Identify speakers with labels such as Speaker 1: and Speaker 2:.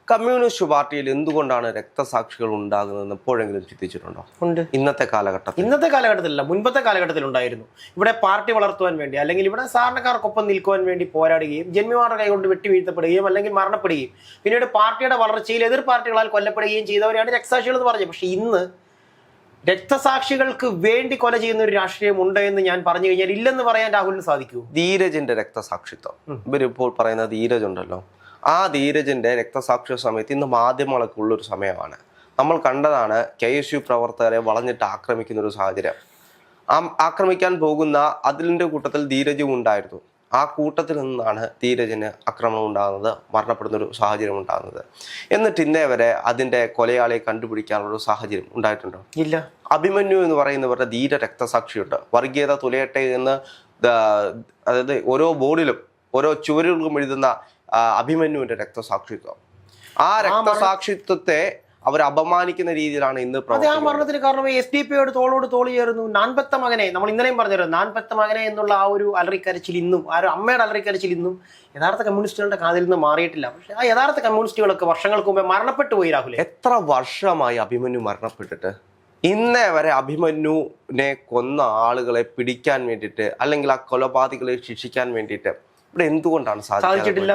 Speaker 1: Communist പാർട്ടിയിൽ എന്തുകൊണ്ടാണ് രക്തസാക്ഷികൾ ഉണ്ടാകുന്നതെന്ന് എപ്പോഴെങ്കിലും ചിന്തിച്ചിട്ടുണ്ടോ?
Speaker 2: ഉണ്ട്.
Speaker 1: ഇന്നത്തെ
Speaker 2: കാലഘട്ടത്തിലല്ല, മുൻപത്തെ കാലഘട്ടത്തിൽ ഉണ്ടായിരുന്നു. ഇവിടെ പാർട്ടി വളർത്തുവാൻ വേണ്ടി അല്ലെങ്കിൽ ഇവിടെ സാധാരണക്കാർക്കൊപ്പം നിൽക്കുവാൻ വേണ്ടി പോരാടുകയും ജന്മിമാരുടെ കൈകൊണ്ട് വെട്ടി വീഴ്ത്തപ്പെടുകയും അല്ലെങ്കിൽ മരണപ്പെടുകയും പിന്നീട് പാർട്ടിയുടെ വളർച്ചയിൽ എതിർ പാർട്ടികളാൽ കൊല്ലപ്പെടുകയും ചെയ്തവരെയാണ് രക്തസാക്ഷികൾ എന്ന് പറഞ്ഞത്. പക്ഷെ ഇന്ന് രക്തസാക്ഷികൾക്ക് വേണ്ടി കൊല ചെയ്യുന്ന ഒരു രാഷ്ട്രീയം ഉണ്ട് എന്ന് ഞാൻ പറഞ്ഞു കഴിഞ്ഞാൽ ഇല്ലെന്ന് പറയാൻ രാഹുലിന് സാധിക്കൂ?
Speaker 1: ധീരജിന്റെ രക്തസാക്ഷിത്വം ഇവരിപ്പോൾ പറയുന്ന ധീരജ് ഉണ്ടല്ലോ, ആ ധീരജിന്റെ രക്തസാക്ഷ്യ സമയത്ത് ഇന്ന് മാധ്യമങ്ങളൊക്കെ ഉള്ളൊരു സമയമാണ്. നമ്മൾ കണ്ടതാണ് KSU പ്രവർത്തകരെ വളഞ്ഞിട്ട് ആക്രമിക്കുന്ന ഒരു സാഹചര്യം. ആക്രമിക്കാൻ പോകുന്ന അതിലിന്റെ കൂട്ടത്തിൽ ധീരജും ഉണ്ടായിരുന്നു. ആ കൂട്ടത്തിൽ നിന്നാണ് ധീരജിന് ആക്രമണം ഉണ്ടാകുന്നത്, മരണപ്പെടുന്ന ഒരു സാഹചര്യം ഉണ്ടാകുന്നത്. എന്നിട്ട് ഇന്നേ വരെ അതിന്റെ കൊലയാളിയെ കണ്ടുപിടിക്കാനുള്ള സാഹചര്യം ഉണ്ടായിട്ടുണ്ടോ?
Speaker 2: ഇല്ല.
Speaker 1: അഭിമന്യു എന്ന് പറയുന്നവരുടെ ധീര രക്തസാക്ഷിയുണ്ട്. വർഗീയത തുലയട്ടെ എന്ന് അതായത് ഓരോ ബോർഡിലും ഓരോ ചുവരുകൾക്കും എഴുതുന്ന അഭിമന്യുവിന്റെ രക്തസാക്ഷിത്വം. ആ രക്തസാക്ഷിത്വത്തെ അവർ അപമാനിക്കുന്ന രീതിയിലാണ് ഇന്ന്
Speaker 2: ആ മരണത്തിന് കാരണം SDP തോളോട് തോളി ചേർന്നു. നാൻപത്ത മകനെ നമ്മൾ ഇന്നലെയും പറഞ്ഞിരുന്നു, നാൻപത്ത മകനെ എന്നുള്ള ആ ഒരു അലറിക്കരച്ചിൽ ഇന്നും, ആ ഒരു അമ്മയുടെ അലറിക്കരച്ചിൽ ഇന്നും യഥാർത്ഥ കമ്മ്യൂണിസ്റ്റുകളുടെ കാതിൽ നിന്ന് മാറിയിട്ടില്ല. പക്ഷെ ആ യഥാർത്ഥ കമ്മ്യൂണിസ്റ്റുകളൊക്കെ വർഷങ്ങൾക്ക് മുമ്പേ മരണപ്പെട്ടു പോയി. രാഹുൽ,
Speaker 1: എത്ര വർഷമായി അഭിമന്യു മരണപ്പെട്ടിട്ട്? ഇന്നേ വരെ അഭിമന്യുവിനെ കൊന്ന ആളുകളെ പിടിക്കാൻ വേണ്ടിയിട്ട് അല്ലെങ്കിൽ ആ കൊലപാതകളെ ശിക്ഷിക്കാൻ വേണ്ടിയിട്ട് ഇവിടെ എന്തുകൊണ്ടാണ് സാധിച്ചിട്ടില്ല?